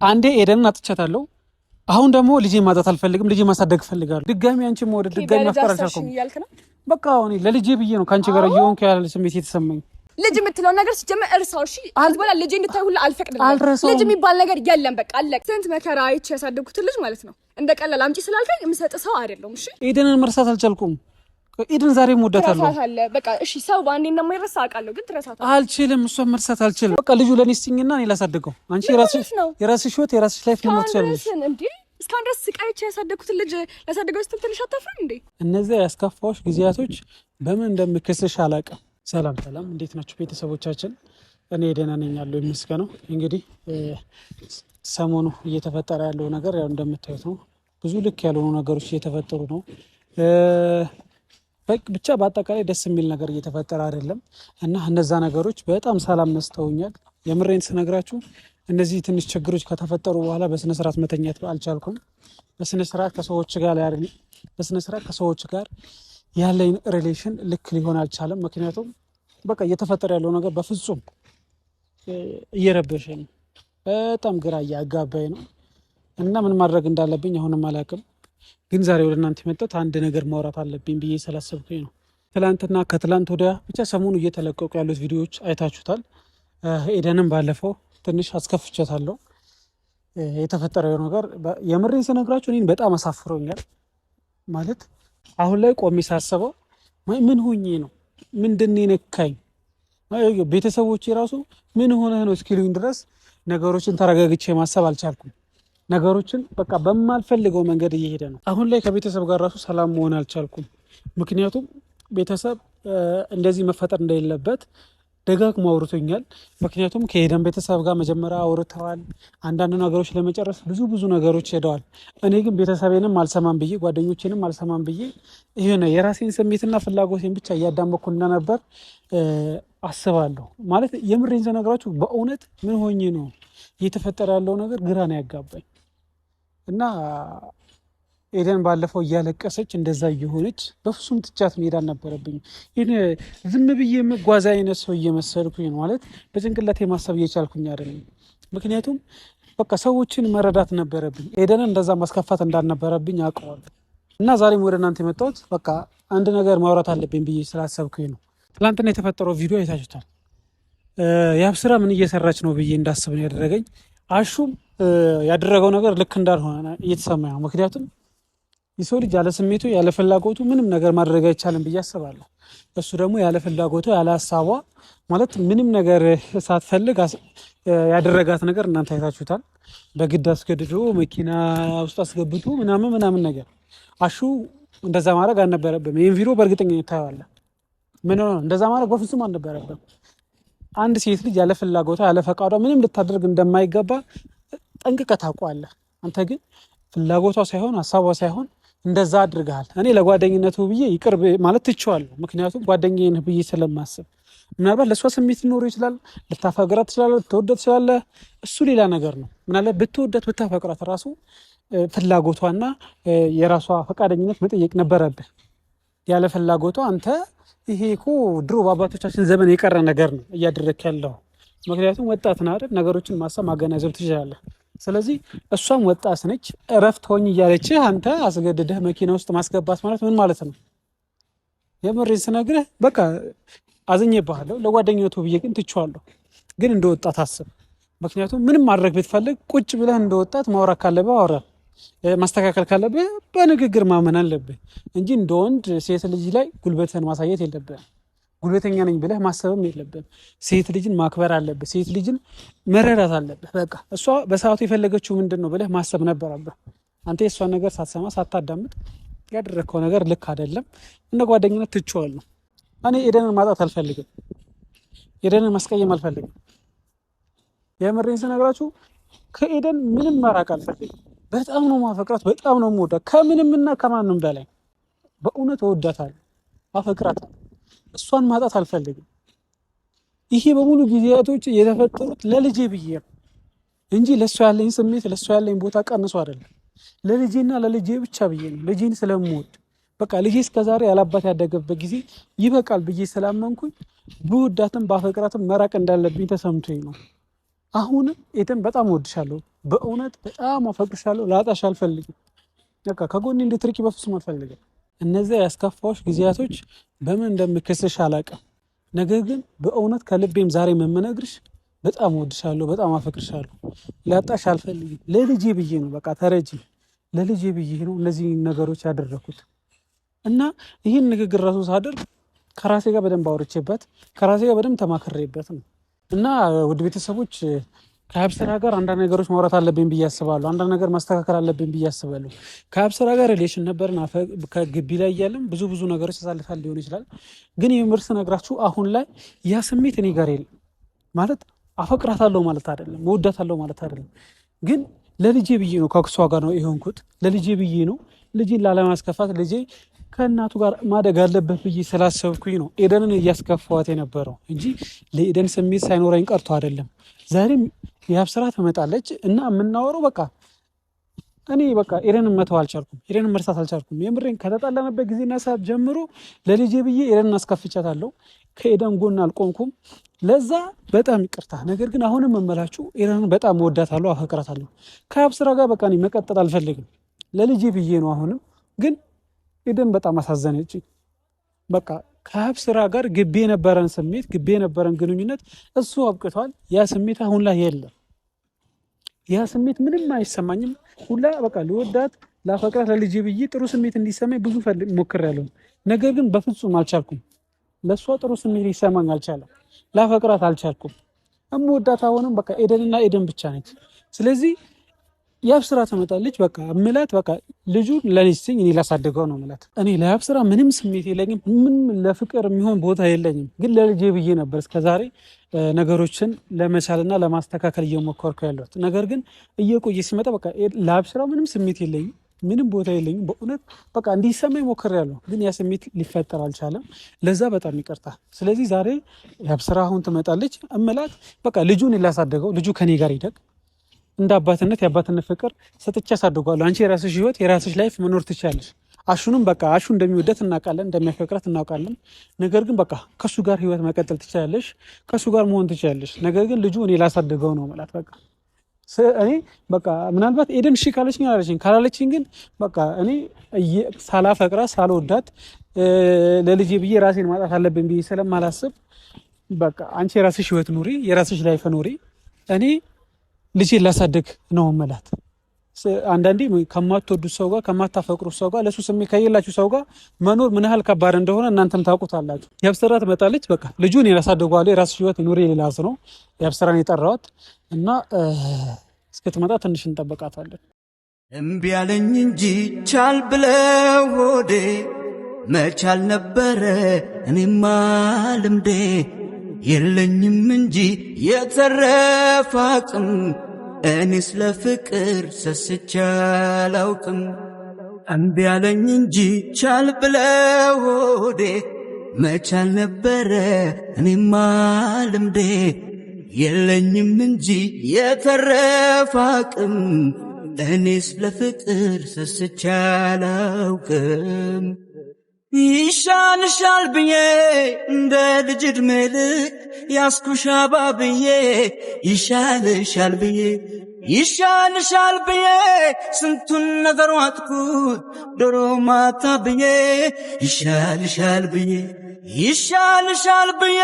አንዴ ኤደንን አጥቻታለሁ። አሁን ደግሞ ልጄ ማጣት አልፈልግም። ልጄ ማሳደግ ፈልጋለሁ። ድጋሚ አንቺ መውደድ ድጋሚ ማፍቀር አልቻልኩም። በቃ አሁን ለልጄ ብዬ ነው ካንቺ ጋር እየሆንኩ ያለ ስሜት የተሰማኝ። ልጅ የምትለው ነገር ሲጀመር እርሳው። እሺ አልበላ ልጅ እንድታይ ሁሉ አልፈቅድልም። ልጅ የሚባል ነገር የለም። በቃ አለቀ። ስንት መከራ አይቼ ያሳደግኩት ልጅ ማለት ነው እንደ ቀላል አምጪ ስላልከኝ የምሰጥ ሰው አይደለም። እሺ ኤደንን መርሳት አልቻልኩም። ኤደን ዛሬ ሞዳታለሁ። በቃ እሺ ሰው ባንዴ እንደማይረሳ አውቃለሁ፣ ግን ትረሳታለህ። አልችልም። እሷን መርሳት አልችልም። በቃ ልጁ ለኔ ስጪኝና እኔ ላሳድገው። አንቺ የራስሽ ህይወት የራስሽ ላይፍ ነው ትችላለሽ። እስካሁን ድረስ ስቃይቼ ያሳደግኩትን ልጅ ያሳደገው ስትል ትንሽ አታፍርም እንዴ? እነዚያ ያስከፋዎች ጊዜያቶች በምን እንደምከስሽ አላውቅም። ሰላም ሰላም፣ እንዴት ናችሁ ቤተሰቦቻችን? እኔ ደህና ነኝ ያለው ይመስገነው። እንግዲህ ሰሞኑ እየተፈጠረ ያለው ነገር ያው እንደምታዩት ነው። ብዙ ልክ ያልሆኑ ነገሮች እየተፈጠሩ ነው። ብቻ በአጠቃላይ ደስ የሚል ነገር እየተፈጠረ አይደለም እና እነዛ ነገሮች በጣም ሰላም ነስተውኛል። የምሬን ስነግራችሁ እነዚህ ትንሽ ችግሮች ከተፈጠሩ በኋላ በስነ ስርዓት መተኛት አልቻልኩም። በስነ ስርዓት ከሰዎች ጋር ያለኝ ሪሌሽን ልክ ሊሆን አልቻለም። ምክንያቱም በቃ እየተፈጠረ ያለው ነገር በፍጹም እየረበሸኝ ነው፣ በጣም ግራ እያጋባኝ ነው እና ምን ማድረግ እንዳለብኝ አሁንም አላውቅም። ግን ዛሬ ወደ እናንተ የመጣሁት አንድ ነገር ማውራት አለብኝ ብዬ ስላሰብኩኝ ነው። ትላንትና ከትላንት ወዲያ ብቻ ሰሞኑ እየተለቀቁ ያሉት ቪዲዮዎች አይታችሁታል። ኤደንም ባለፈው ትንሽ አስከፍቻታለሁ። የተፈጠረው ነገር የምሬን ስነግራችሁ እኔን በጣም አሳፍሮኛል። ማለት አሁን ላይ ቆሜ ሳስበው ምን ሆኜ ነው ምንድን ነካኝ? ቤተሰቦቼ ራሱ ምን ሆነህ ነው እስኪሉኝ ድረስ ነገሮችን ተረጋግቼ ማሰብ አልቻልኩም። ነገሮችን በቃ በማልፈልገው መንገድ እየሄደ ነው። አሁን ላይ ከቤተሰብ ጋር ራሱ ሰላም መሆን አልቻልኩም። ምክንያቱም ቤተሰብ እንደዚህ መፈጠር እንደሌለበት ደጋግሞ አውርቶኛል። ምክንያቱም ከኤደን ቤተሰብ ጋር መጀመሪያ አውርተዋል። አንዳንድ ነገሮች ለመጨረስ ብዙ ነገሮች ሄደዋል። እኔ ግን ቤተሰቤንም አልሰማም ብዬ ጓደኞቼንም አልሰማም ብዬ ይሄን የራሴን ስሜትና ፍላጎቴን ብቻ እያዳመኩ እንደነበር አስባለሁ። ማለት የምሬን ስነግራችሁ በእውነት ምን ሆኜ ነው እየተፈጠረ ያለው ነገር ግራ ነው ያጋባኝ እና ኤደን ባለፈው እያለቀሰች እንደዛ እየሆነች በፍጹም ትቻት መሄድ አልነበረብኝ። ይሄን ዝም ብዬ የምጓዝ አይነት ሰው እየመሰልኩኝ ነው። ማለት በጭንቅላቴ ማሰብ እየቻልኩኝ አይደለም። ምክንያቱም በቃ ሰዎችን መረዳት ነበረብኝ። ኤደንን እንደዛ ማስከፋት እንዳልነበረብኝ አውቀዋለሁ እና ዛሬም ወደ እናንተ የመጣሁት በቃ አንድ ነገር ማውራት አለብኝ ብዬ ስላሰብኩኝ ነው። ትናንትና የተፈጠረው ቪዲዮ አይታችሁታል። ያብስራ ምን እየሰራች ነው ብዬ እንዳስብ ነው ያደረገኝ። አሹም ያደረገው ነገር ልክ እንዳልሆነ እየተሰማኝ ነው። ምክንያቱም የሰው ልጅ ያለ ስሜቱ ያለ ፍላጎቱ ምንም ነገር ማድረግ አይቻልም ብዬ አስባለሁ። እሱ ደግሞ ያለ ፍላጎቱ ያለ ሀሳቧ ማለት ምንም ነገር ሳትፈልግ ያደረጋት ነገር እናንተ አይታችሁታል። በግድ አስገድዶ መኪና ውስጥ አስገብቶ ምናምን ነገር። አሹ እንደዛ ማድረግ አልነበረብም። ይህን ቪዲዮ በእርግጠኝነት ታየዋለህ። ምን ነው እንደዛ ማድረግ በፍጹም አልነበረብም። አንድ ሴት ልጅ ያለ ፍላጎቷ ያለ ፈቃዷ ምንም ልታደርግ እንደማይገባ ጠንቅቀህ ታውቃለህ። አንተ ግን ፍላጎቷ ሳይሆን ሀሳቧ ሳይሆን እንደዛ አድርገሃል። እኔ ለጓደኝነቱ ብዬ ይቅር ማለት ትችዋለሁ። ምክንያቱም ጓደኛዬ ነህ ብዬ ስለማስብ ምናልባት ለእሷ ስሜት ሊኖረው ይችላል። ልታፈቅራት ትችላለህ፣ ልትወደት ትችላለህ። እሱ ሌላ ነገር ነው። ምናልባት ብትወደት ብታፈቅራት ራሱ ፍላጎቷና የራሷ ፈቃደኝነት መጠየቅ ነበረብህ። ያለ ፍላጎቷ አንተ ይሄ እኮ ድሮ በአባቶቻችን ዘመን የቀረ ነገር ነው እያደረክ ያለው። ምክንያቱም ወጣት ነህ አይደል? ነገሮችን ማሰብ ማገናዘብ ትችላለህ። ስለዚህ እሷም ወጣት ነች። እረፍት ሆኝ እያለች አንተ አስገድደህ መኪና ውስጥ ማስገባት ማለት ምን ማለት ነው? የምሬን ስነግርህ በቃ አዝኜብሃለሁ። ለጓደኝነቱ ብዬ ግን ትቼዋለሁ። ግን እንደ ወጣት አስብ። ምክንያቱም ምንም ማድረግ ብትፈልግ ቁጭ ብለህ እንደ ወጣት ማውራት ካለብህ አውራ፣ ማስተካከል ካለብህ በንግግር ማመን አለብህ እንጂ እንደ ወንድ ሴት ልጅ ላይ ጉልበትህን ማሳየት የለብህም። ጉልበተኛ ነኝ ብለህ ማሰብም የለብህም። ሴት ልጅን ማክበር አለብህ። ሴት ልጅን መረዳት አለብህ። በቃ እሷ በሰዓቱ የፈለገችው ምንድን ነው ብለህ ማሰብ ነበረብህ። አንተ የእሷን ነገር ሳትሰማ ሳታዳምጥ ያደረግከው ነገር ልክ አይደለም። እንደ ጓደኝነት ትቼዋለሁ። እኔ ኤደንን ማጣት አልፈልግም። ኤደንን ማስቀየም አልፈልግም። የምሬን ስነግራችሁ ከኤደን ምንም መራቅ አልፈልግም። በጣም ነው ማፈቅራት፣ በጣም ነው የምወዳት ከምንምና ከማንም በላይ በእውነት እወዳታለሁ፣ አፈቅራታለሁ። እሷን ማጣት አልፈልግም። ይሄ በሙሉ ጊዜያቶች የተፈጠሩት ለልጄ ብዬ ነው እንጂ ለእሷ ያለኝ ስሜት ለእሷ ያለኝ ቦታ ቀንሶ አይደለም። ለልጄና ለልጄ ብቻ ብዬ ነው። ልጄን ስለምወድ በቃ ልጄ እስከዛሬ ያላባት ያደገበት ጊዜ ይበቃል ብዬ ስላመንኩኝ ብወዳትም ባፈቅራትም መራቅ እንዳለብኝ ተሰምቶኝ ነው። አሁንም ኤደን በጣም እወድሻለሁ፣ በእውነት በጣም አፈቅርሻለሁ። ላጣሽ አልፈልግም። በቃ ከጎኔ እንድትርቂ በፍጹም አልፈልግም። እነዚያ ያስከፋዎች ጊዜያቶች በምን እንደምከስሽ አላውቅም። ነገር ግን በእውነት ከልቤም ዛሬ የምነግርሽ በጣም ወድሻለሁ፣ በጣም አፈቅርሻለሁ። ላጣሽ አልፈልግም። ለልጄ ብዬ ነው። በቃ ተረጂ። ለልጄ ብዬ ነው እነዚህ ነገሮች ያደረኩት እና ይህን ንግግር ራሱ ሳደርግ ከራሴ ጋር በደንብ አውርቼበት ከራሴ ጋር በደንብ ተማክሬበት ነው እና ውድ ቤተሰቦች ከአብስራ ጋር አንዳንድ ነገሮች ማውራት አለብኝ ብዬ አስባለሁ። አንዳንድ ነገር ማስተካከል አለብኝ ብዬ አስባለሁ። ከአብስራ ጋር ሪሌሽን ነበርን። ከግቢ ላይ እያለን ብዙ ነገሮች ተሳልፋል ሊሆን ይችላል። ግን የምር ስነግራችሁ አሁን ላይ ያ ስሜት እኔ ጋር የለም። ማለት አፈቅራታለሁ ማለት አይደለም፣ መወዳታለሁ ማለት አይደለም። ግን ለልጄ ብዬ ነው ከክሷ ጋር ነው የሆንኩት። ለልጄ ብዬ ነው፣ ልጄን ላለማስከፋት፣ ልጄ ከእናቱ ጋር ማደግ አለበት ብዬ ስላሰብኩኝ ነው ኤደንን እያስከፋዋት የነበረው እንጂ ለኤደን ስሜት ሳይኖረኝ ቀርቶ አይደለም። ዛሬም የአብስራ ትመጣለች እና የምናወራው በቃ እኔ በቃ ኤደንን መተው አልቻልኩም፣ ኤደንን መርሳት አልቻልኩም። የምሬን ከተጣላንበት ጊዜና ሰዓት ጀምሮ ለልጄ ብዬ ኤደንን አስከፍቻታለሁ። ከኤደን ጎን አልቆምኩም። ለዛ በጣም ይቅርታ። ነገር ግን አሁንም መመላችሁ ኤደንን በጣም እወዳታለሁ፣ አፈቅራታለሁ። ከአብስራ ጋር በቃ እኔ መቀጠል አልፈልግም። ለልጄ ብዬ ነው። አሁንም ግን ኤደን በጣም አሳዘነችኝ። በቃ ከአብስራ ጋር ግቢ የነበረን ስሜት፣ ግቢ የነበረን ግንኙነት እሱ አብቅቷል። ያ ስሜት አሁን ላይ የለም። ያ ስሜት ምንም አይሰማኝም። ሁላ በቃ ልወዳት ላፈቅራት ለልጄ ብዬ ጥሩ ስሜት እንዲሰማኝ ብዙ ሞክሬያለሁ። ነገር ግን በፍጹም አልቻልኩም። ለእሷ ጥሩ ስሜት ሊሰማኝ አልቻለም። ላፈቅራት አልቻልኩም። እምወዳት አሁንም በቃ ኤደንና ኤደን ብቻ ነች። ስለዚህ የአብስራ ትመጣለች። በቃ እምላት በቃ ልጁን ለኔ ስኝ እኔ ላሳድገው ነው እምላት። እኔ ለአብስራ ምንም ስሜት የለኝም፣ ምንም ለፍቅር የሚሆን ቦታ የለኝም። ግን ለልጄ ብዬ ነበር እስከዛሬ ነገሮችን ለመቻልና ለማስተካከል እየሞከርኩ ያለሁት። ነገር ግን እየቆየ ሲመጣ በቃ ለአብስራ ምንም ስሜት የለኝም፣ ምንም ቦታ የለኝም። በእውነት በቃ እንዲሰማኝ ሞክሬያለሁ፣ ግን ያ ስሜት ሊፈጠር አልቻለም። ለዛ በጣም ይቅርታ። ስለዚህ ዛሬ የአብስራ አሁን ትመጣለች። እምላት በቃ ልጁን ላሳድገው፣ ልጁ ከኔ ጋር ይደግ፣ እንደ አባትነት የአባትነት ፍቅር ሰጥቼ አሳድጓለሁ። አንቺ የራስሽ ህይወት የራስሽ ላይፍ መኖር ትችላለሽ። አሹንም በቃ አሹ እንደሚወደት እናውቃለን፣ እንደሚያፈቅራት እናውቃለን። ነገር ግን በቃ ከሱ ጋር ህይወት መቀጠል ትችላለሽ፣ ከሱ ጋር መሆን ትችላለሽ። ነገር ግን ልጁ እኔ ላሳድገው ነው ማለት በቃ እኔ በቃ ምናልባት ኤደን እሺ ካለችኝ አላለችኝ፣ ካላለችኝ ግን በቃ እኔ ሳላፈቅራት ሳልወዳት ለልጄ ብዬ ራሴን ማጣት አለብኝ ብዬ ስለማላስብ በቃ አንቺ የራስሽ ህይወት ኑሪ፣ የራስሽ ላይፍ ኑሪ፣ እኔ ልጄን ላሳድግ ነው መላት። አንዳንዴ ከማትወዱት ሰው ጋር ከማታፈቅሩት ሰው ጋር ለሱ ስሜት ከሌላችሁ ሰው ጋር መኖር ምን ያህል ከባድ እንደሆነ እናንተም ታውቁታላችሁ። የአብስራ ትመጣለች። በቃ ልጁን ያሳድገዋል፣ የራስሽ ህይወት ኑሪ። ሌላ ነው የአብስራን የጠራዋት እና እስክትመጣ ትንሽ እንጠብቃታለን። እምቢ ያለኝ እንጂ ቻል ብለው ሆዴ መቻል ነበረ እኔማ ልምዴ የለኝም እንጂ የተረፈ አቅም እኔ ስለ ፍቅር ሰስቼ አላውቅም። እምቢ ያለኝ እንጂ ቻል ብለው ሆዴ መቻል ነበረ እኔማ ልምዴ የለኝም እንጂ የተረፈ አቅም እኔ ስለ ፍቅር ሰስቼ አላውቅም። ይሻልሻል ብዬ እንደ ልጅ ዕድሜ ልክ ያስኩሽ አባብዬ ይሻልሻል ብዬ ስንቱን ነገር ዋጥኩት ዶሮ ማታ ብዬ ይሻልሻል ብዬ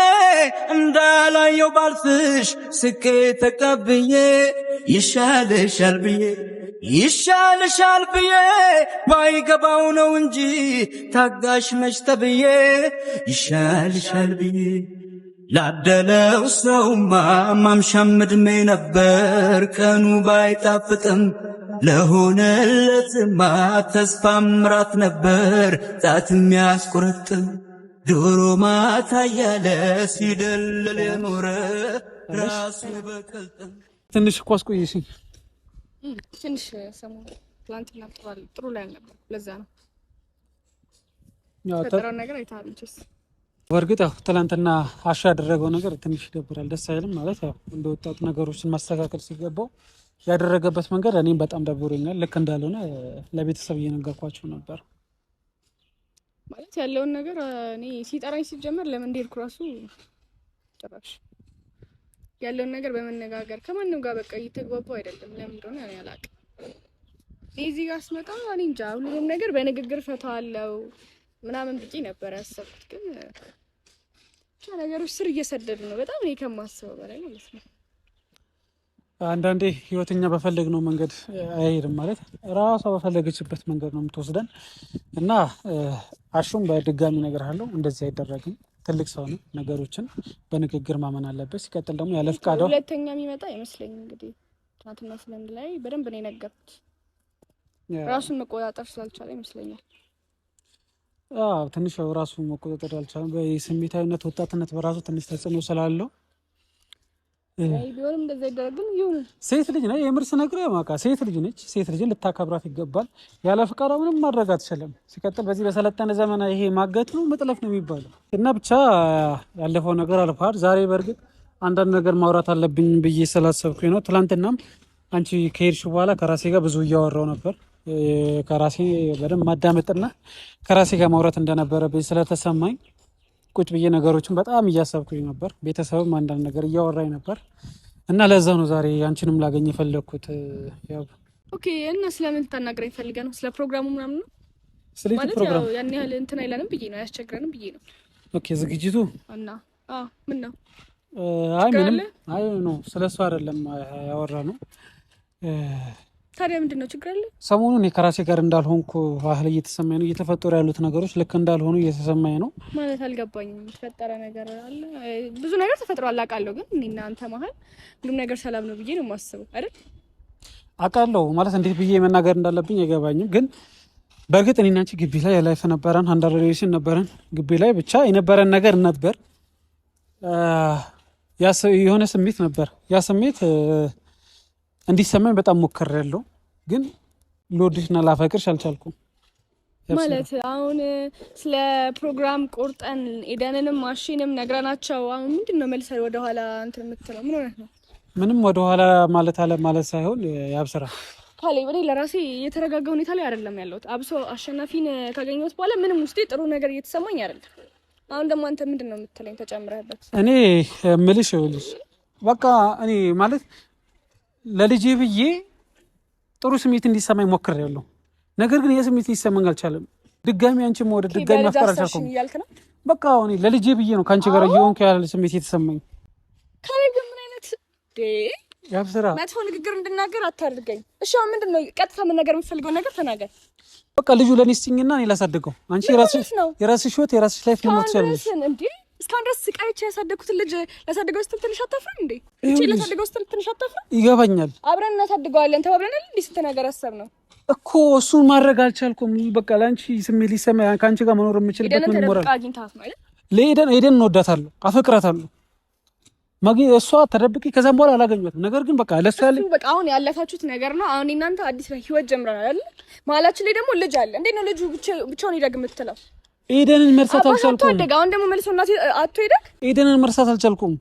እንዳላየው ባልፍሽ ስቄ ተቀብዬ ይሻልሻል ብዬ ባይገባው ነው እንጂ ታጋሽ መች ተብዬ ይሻልሻል ብዬ ላደለው ሰውማ ማምሻም ዕድሜ ነበር ቀኑ ባይጣፍጥም ለሆነለትማ ተስፋ ምራት ነበር ጣት የሚያስቆረጥም ዶሮ ማታ እያለ ሲደልል የኖረ ራሱ በቀልጥም። ትንሽ እኮ አስቆየሽኝ። ትንሽ ሰሞኑን ትላንትና ጥሩ ላይ አልነበር። ለዛ ነው የተፈጠረው ነገር አይተሃል እንጂ በእርግጥ ያው ትላንትና አሻ ያደረገው ነገር ትንሽ ይደብራል፣ ደስ አይልም። ማለት ያው እንደ ወጣቱ ነገሮችን ማስተካከል ሲገባው ያደረገበት መንገድ እኔም በጣም ደብሮኛል። ልክ እንዳልሆነ ለቤተሰብ እየነገርኳቸው ነበር። ማለት ያለውን ነገር እኔ ሲጠራኝ ሲጀመር ለምን እንደሄድኩ ራሱ ጭራሽ ያለውን ነገር በመነጋገር ከማንም ጋር በቃ እየተግባባው አይደለም። ለምን እንደሆነ እኔ አላውቅም። እዚህ ጋር ስመጣ እኔ እንጃ ሁሉንም ነገር በንግግር ፈታዋለሁ ምናምን ብዬ ነበር ያሰብኩት፣ ግን ነገሮች ስር እየሰደዱ ነው በጣም እኔ ከማስበው በላይ ማለት ነው። አንዳንዴ ህይወተኛ በፈለግነው መንገድ አይሄድም ማለት ራሷ በፈለገችበት መንገድ ነው የምትወስደን እና አሹም በድጋሚ ነገር አለው እንደዚህ አይደረግም። ትልቅ ሰው ነው፣ ነገሮችን በንግግር ማመን አለበት። ሲቀጥል ደግሞ ያለ ፍቃዷ ሁለተኛ የሚመጣ አይመስለኝም። እንግዲህ ትናንትና ስለንድ ላይ በደንብ ነው የነገርኩት። ራሱን መቆጣጠር ስላልቻለ ይመስለኛል። ትንሽ ራሱን መቆጣጠር አልቻለም። በስሜታዊነት ወጣትነት በራሱ ትንሽ ተጽዕኖ ስላለው ቢሆንም እንደዛ ይደረግም ይሁን። ሴት ልጅ ነች፣ የምር ስነግርህ ማቃ ሴት ልጅ ነች። ሴት ልጅን ልታከብራት ይገባል። ያለ ፍቃዷ ምንም ማድረግ አትችልም። ሲቀጥል በዚህ በሰለጠነ ዘመን ይሄ ማገት ነው መጥለፍ ነው የሚባለው እና ብቻ ያለፈው ነገር አልፏል። ዛሬ በእርግጥ አንዳንድ ነገር ማውራት አለብኝ ብዬ ስላሰብኩኝ ነው። ትናንትናም አንቺ ከሄድሽ በኋላ ከራሴ ጋር ብዙ እያወራው ነበር። ከራሴ በደንብ ማዳመጥና ከራሴ ጋር ማውራት እንደነበረብኝ ስለተሰማኝ ቁጭ ብዬ ነገሮችን በጣም እያሰብኩኝ ነበር። ቤተሰብም አንዳንድ ነገር እያወራኝ ነበር እና ለዛ ነው ዛሬ አንቺንም ላገኝ የፈለግኩት። ያው ኦኬ። እና ስለምን ልታናግረኝ ፈልገህ ነው? ስለ ፕሮግራሙ ምናምን ነው? ስለዚህ ፕሮግራም ያን ያህል እንትን አይለንም ብዬ ነው ያስቸግረንም ብዬ ነው። ኦኬ። ዝግጅቱ እና ምን ነው? አይ ምንም አይ ነው ስለሱ አይደለም ያወራ ነው። ታዲያ ምንድነው ችግር አለ? ሰሞኑን ከራሴ ጋር እንዳልሆንኩ ባህል እየተሰማኝ ነው። እየተፈጠሩ ያሉት ነገሮች ልክ እንዳልሆኑ እየተሰማኝ ነው። ማለት አልገባኝም። የተፈጠረ ነገር አለ? ብዙ ነገር ተፈጥሯል አውቃለሁ፣ ግን እኔና አንተ መሀል ሁሉም ነገር ሰላም ነው ብዬ ነው የማስበው አይደል? አውቃለሁ ማለት እንዴት ብዬ መናገር እንዳለብኝ አይገባኝም። ግን በእርግጥ እኔና አንቺ ግቢ ላይ የላይፍ ነበረን፣ አንድ ሪሌሽን ነበረን። ግቢ ላይ ብቻ የነበረን ነገር ነበር። የሆነ ስሜት ነበር። ያ ስሜት እንዲሰማኝ በጣም ሞክሬያለሁ፣ ግን ልወድሽና ላፈቅርሽ አልቻልኩም። ማለት አሁን ስለ ፕሮግራም ቆርጠን ኤደንንም ማሽንም ነግረናቸው አሁን ምንድነው መልሰህ ወደ ኋላ እንትን የምትለው? ምን ሆነህ ነው? ምንም ወደ ኋላ ማለት ሳይሆን ያብስራ ካሌ እኔ ለራሴ የተረጋጋ ሁኔታ ላይ አይደለም ያለሁት። አብሶ አሸናፊን ካገኘሁት በኋላ ምንም ውስጤ ጥሩ ነገር እየተሰማኝ አይደለም። አሁን ደግሞ አንተ ምንድነው የምትለኝ ተጨምረህበት? እኔ ምልሽ ይኸውልሽ በቃ እኔ ማለት ለልጄ ብዬ ጥሩ ስሜት እንዲሰማኝ ሞክሬያለሁ። ነገር ግን የስሜት ሊሰማኝ አልቻለም። ድጋሚ አንቺ መውደድ ድጋሚ ማፍቀር አልቻልኩም። በቃ እኔ ለልጄ ብዬ ነው ከአንቺ ጋር እየሆንኩ ያለ ስሜት የተሰማኝ። ካሌ ግን ምን አይነት ያብስራ መጥፎ ንግግር እንድናገር አታድርገኝ። እሺ አሁን ምንድነው ቀጥታ መናገር የምትፈልገው ነገር ተናገር። በቃ ልጁ ለኔ ስጭኝና እኔ ላሳድገው። አንቺ የራስሽ ህይወት የራስሽ ላይፍ ነው ትችላለሽ። እስካሁን ድረስ ስቃይቼ ያሳደግኩትን ልጅ ላሳድገው ስትል ትንሽ አታፍርም እንዴ? እቺ ላሳድገው ስትል ትንሽ አታፍርም? ይገባኛል። አብረን እናሳድገዋለን ተባብለናል። እንዴ ስትናገር አሰብነው እኮ እሱን ማድረግ አልቻልኩም። በቃ ለአንቺ ስሜት ሊሰማ ከአንቺ ጋር መኖር የምችልበት ምን ሞራል ለኤደን እንወዳታለሁ፣ አፈቅራታለሁ። እሷ ተደብቂ ከዛም በኋላ አላገኘኋትም። ነገር ግን በቃ ለእሷ ያለኝ በቃ አሁን ያለፋችሁት ነገር ነው። አሁን እናንተ አዲስ ህይወት ጀምረናል አይደል? መሀላችን ላይ ደግሞ ልጅ አለ። እንዴት ነው ልጁ ብቻውን ይደግ የምትለው? ኤደንን መርሳት አልቻልኩም። አሁን ደግሞ መልሶ እናቴ አቶ ይደግ ኤደንን መርሳት አልቻልኩም።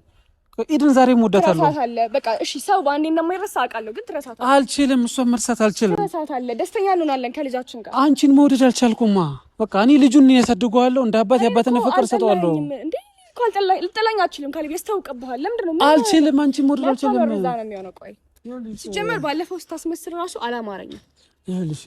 ኤደን ዛሬም እወዳታለሁ። ትረሳታለህ። በቃ እሺ ሰው በአንዴ እንደማይረሳ አውቃለሁ፣ ግን ትረሳታለህ። አልችልም። እሷን መርሳት አልችልም። ትረሳታለህ። ደስተኛ እንሆናለን ከልጃችን ጋር። አንቺን መውደድ አልቻልኩማ። በቃ እኔ ልጁን ያሳድገዋለሁ፣ እንደ አባት ያባትን ፍቅር ሰጠዋለሁ። እንዴ ልጠላኝ አልችልም። ካሌብ ያስታውቅብሃል። ለምንድን ነው አልችልም? አንቺን መውደድ አልችልም። እዛ ነው የሚሆነው። ቆይ ሲጀመር ባለፈው ስታስመስል ራሱ አላማረኝም። ይኸውልሽ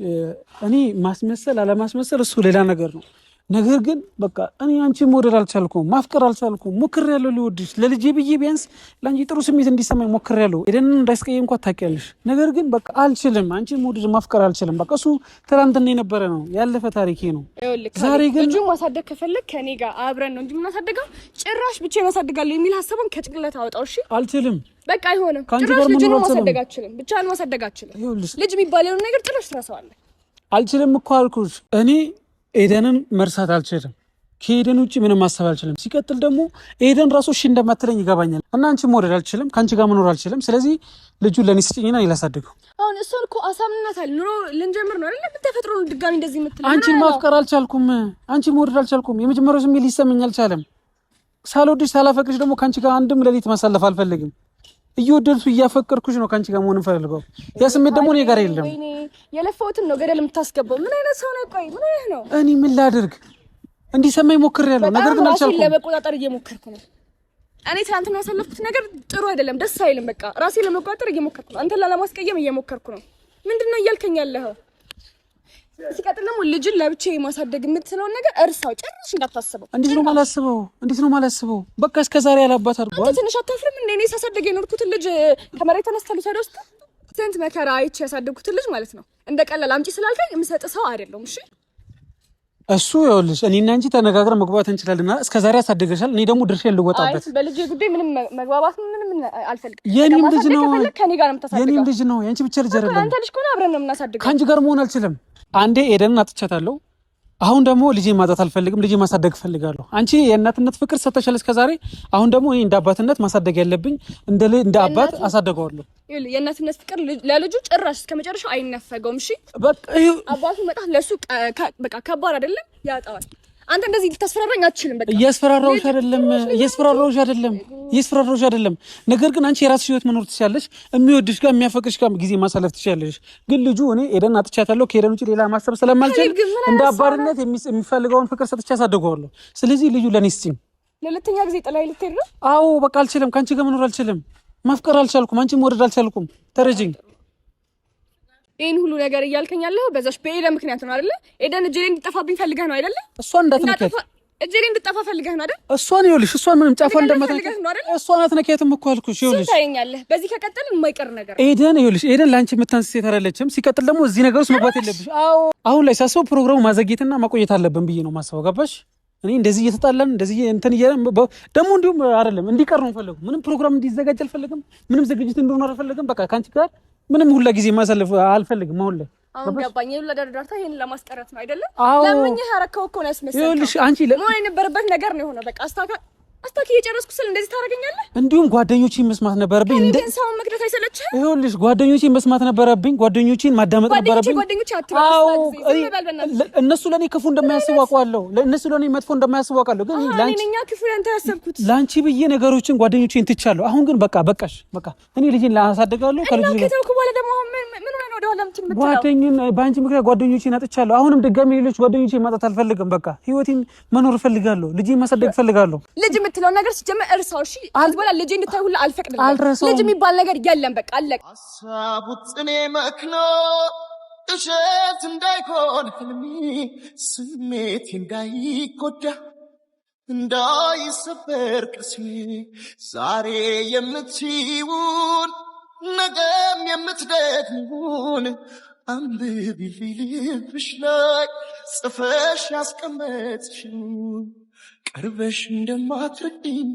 እኔ ማስመሰል አለማስመሰል እሱ ሌላ ነገር ነው። ነገር ግን በቃ እኔ አንቺን መውደድ አልቻልኩም፣ ማፍቀር አልቻልኩም። ሞክሬያለሁ ልወድሽ፣ ለልጄ ብዬ ቢያንስ ለአንቺ ጥሩ ስሜት እንዲሰማኝ ሞክሬያለሁ። ኤደንን እንዳይስቀየም እንኳን ታውቂያለሽ። ነገር ግን በቃ አልችልም፣ አንቺን መውደድ ማፍቀር አልችልም። በቃ እሱ ትናንትና የነበረ ነው፣ ያለፈ ታሪኬ ነው። ዛሬ ግን ልጁን ማሳደግ ከፈለግ ከኔ ጋር አብረን ነው እንጂ የምናሳድገው። ጭራሽ ብቻዬን አሳድጋለሁ የሚል ሀሳቡን ከጭንቅላት አውጣው። እሺ አልችልም፣ በቃ አይሆንም። ጭራሽ ልጅን ማሳደግ አልችልም፣ ብቻህን ማሳደግ አልችልም። ልጅ የሚባለውን ነገር ጭራሽ ትረሳዋለህ። አልችልም እኮ አልኩሽ። እኔ ኤደንን መርሳት አልችልም። ከኤደን ውጭ ምንም ማሰብ አልችልም። ሲቀጥል ደግሞ ኤደን ራሱ እሺ እንደማትለኝ ይገባኛል። እና አንቺ መውደድ አልችልም፣ ከአንቺ ጋር መኖር አልችልም። ስለዚህ ልጁን ለኔ ስጭኝና እኔ ላሳድገው። አሁን እሷን እኮ አሳምናታል። ኑሮ ልንጀምር ነው አይደል? ተፈጥሮ ነው ድጋሚ እንደዚህ የምትለው። አንቺን ማፍቀር አልቻልኩም፣ አንቺን መውደድ አልቻልኩም። የመጀመሪያው ስሜት ሊሰማኝ አልቻለም። ሳልወድሽ ሳላፈቅርሽ ደግሞ ከአንቺ ጋር አንድም ሌሊት ማሳለፍ አልፈልግም። እየወደድኩ እያፈቀርኩሽ ነው ከአንቺ ጋር መሆን እንፈልገው። ያ ስሜት ደግሞ እኔ ጋር የለም። ወይኔ የለፈውትን ነው ገደል የምታስገባው። ምን አይነት ሰው ነው? ቆይ ምን አይነት ነው? እኔ ምን ላድርግ? እንዲሰማኝ ሞክሬያለሁ፣ ነገር ግን አልቻልኩም። ለመቆጣጠር እየሞከርኩ ነው። እኔ ትናንትና ያሳለፍኩት ነገር ጥሩ አይደለም፣ ደስ አይልም። በቃ ራሴን ለመቆጣጠር እየሞከርኩ ነው፣ አንተን ላለማስቀየም እየሞከርኩ ነው። ምንድነው እያልከኝ ያለኸው? ሲቀጥል ደግሞ ልጅን ለብቻዬ ማሳደግ የምትለውን ነገር እርሳው፣ ጭራሽ እንዳታስበው። እንዴት ነው ማላስበው? በቃ እስከዛሬ ያላባት አድርጓል። አንተ ትንሽ አታፍርም እንዴ? እኔ ሳሳደግ የኖርኩትን ልጅ ከመሬት ተነስተህ ልትወስድ ውስጥ ስንት መከራ አይቼ ያሳደግኩትን ልጅ ማለት ነው እንደ ቀላል አምጪ ስላልከኝ የምሰጥ ሰው አይደለም። እሺ እሱ ይኸውልሽ እኔና አንቺ ተነጋግረን መግባባት እንችላለንና እስከዛሬ ያሳደገሻል። እኔ ደግሞ ድርሼን ልወጣበት። አይ በልጄ ጉዳይ ምንም መግባባት ምንም አልፈልግም። የኔም ልጅ ነው፣ ከኔ ጋር የምታሳድገው የኔም ልጅ ነው። ያንቺ ብቻ ልጅ አይደለም። አንተ ልጅ ከሆነ አብረን ነው የምናሳድገው። ከአንቺ ጋር መሆን አልችልም። አንዴ ኤደንን አጥቻታለሁ። አሁን ደግሞ ልጄን ማጣት አልፈልግም። ልጄን ማሳደግ ፈልጋለሁ። አንቺ የእናትነት ፍቅር ሰጥተሻል እስከዛሬ። አሁን ደግሞ እኔ እንደ አባትነት ማሳደግ ያለብኝ እንደ አባት አሳደገዋለሁ። የእናትነት ፍቅር ለልጁ ጭራሽ እስከመጨረሻው አይነፈገውም። እሺ በቃ አባቱ መጣት ለሱ በቃ ከባድ አይደለም፣ ያጣዋል። አንተ እንደዚህ ልታስፈራራኝ አትችልም። በቃ እያስፈራራሁሽ አይደለም። ነገር ግን አንቺ የራስሽ ህይወት መኖር ትችያለሽ። የሚወድሽ ጋር የሚያፈቅርሽ ጋር ጊዜ ማሳለፍ ትችያለሽ። ግን ልጁ እኔ ኤደን አጥቻታለሁ። ከኤደን ውጪ ሌላ ማሰብ ስለማልችል እንደ አባትነት የሚፈልገውን ፍቅር ሰጥቼ አሳድገዋለሁ። ስለዚህ ልጁ ለኔ ስጪኝ። ለሁለተኛ ጊዜ ጥላዬ ልትሄድ ነው? አዎ በቃ አልችልም። ከአንቺ ጋር መኖር አልችልም። ማፍቀር አልቻልኩም። አንቺ መውደድ አልቻልኩም። ተረጅኝ። ይሄን ሁሉ ነገር እያልከኝ ያለው በዛሽ በኤደን ምክንያት ነው አይደለ? ኤደን እጄ ላይ እንድጠፋብኝ ፈልገህ ነው አይደለ? እሷን እንዳትነካት። እጄ ላይ እንድጠፋ ፈልገህ ነው አይደል? እሷን ይኸውልሽ፣ እሷን ምንም ጫፋ እንደማትነካት እሷን አትነካትም እኮ አልኩሽ። ይኸውልሽ ታየኛለህ። በዚህ ከቀጠልን የማይቀር ነገር ኤደን፣ ይኸውልሽ ኤደን ለአንቺ የምታንስ ሴት አይደለችም። ሲቀጥል ደግሞ እዚህ ነገር ውስጥ መግባት የለብሽ። አዎ አሁን ላይ ሳስበው ፕሮግራሙ ማዘግየትና ማቆየት አለብን ብዬ ነው ማስበው። ገባሽ? እኔ እንደዚህ እየተጣላን እንደዚህ እንትን ደግሞ እንዲሁም አይደለም እንዲቀር ነው ፈልጉ። ምንም ፕሮግራም እንዲዘጋጅ አልፈልግም። ምንም ዝግጅት እንዲሆን አልፈልግም። በቃ ካንቺ ጋር ምንም ሁላ ጊዜ ማሳለፍ አልፈልግም። አሁን ላይ አሁን ገባኝ። ይኸውልህ ለደረዳርታ ይሄን ለማስቀረት ነው አይደለ? ለምን ያረከው እኮ ነው ያስመሰልከው። ይኸውልሽ አንቺ ምን የነበረበት ነገር ነው የሆነው። በቃ አስታኪ እየጨረስኩ ስል እንደዚህ ታደርገኛለህ? እንዲሁም ጓደኞቼን መስማት ነበረብኝ። እንደ ሰውን መግደት አይሰለችህም? ይኸውልሽ ጓደኞቼን መስማት ነበረብኝ። ጓደኞቼን ማዳመጥ ነበረብኝ። እነሱ ለኔ ክፉ እንደማያስቡ አውቃለሁ። እነሱ ለኔ መጥፎ እንደማያስቡ አውቃለሁ። ግን ለአንቺ ክፉ ያንተ ያሰብኩት ለአንቺ ብዬ ነገሮችን ጓደኞቼን ትቻለሁ። አሁን ግን በቃሽ። እኔ ልጄን ላሳደጋለሁ። ከልጅ ከተውኩ በኋላ ደግሞ ምን ሆነ ነው ወደኋላ የምትመጣው? ጓደኝን በአንቺ ምክንያት ጓደኞቼን አጥቻለሁ። አሁንም ድጋሚ ሌሎች ጓደኞቼን ማጣት አልፈልግም። በቃ ህይወቴን መኖር እፈልጋለሁ። ልጄን ማሳደግ እፈልጋለሁ። ልጅ የምትለው ነገር ሲጀመር እርሳው። እሺ አልበላ ልጄ እንድታይ ሁሉ አልፈቅድልህም። ልጅ የሚባል ነገር የለም። በቃ አለቀ። ሀሳቡት እኔ መክኖ እሸት እንዳይሆን ህልሜ ስሜቴ እንዳይጎዳ እንዳይሰበር ቅርሴ ዛሬ የምትይውን ነገም የምትደግሙን አንብቢልኝ ልብሽ ላይ ጽፈሽ ያስቀመጥሽውን ቀርበሽ እንደማትርቂኝ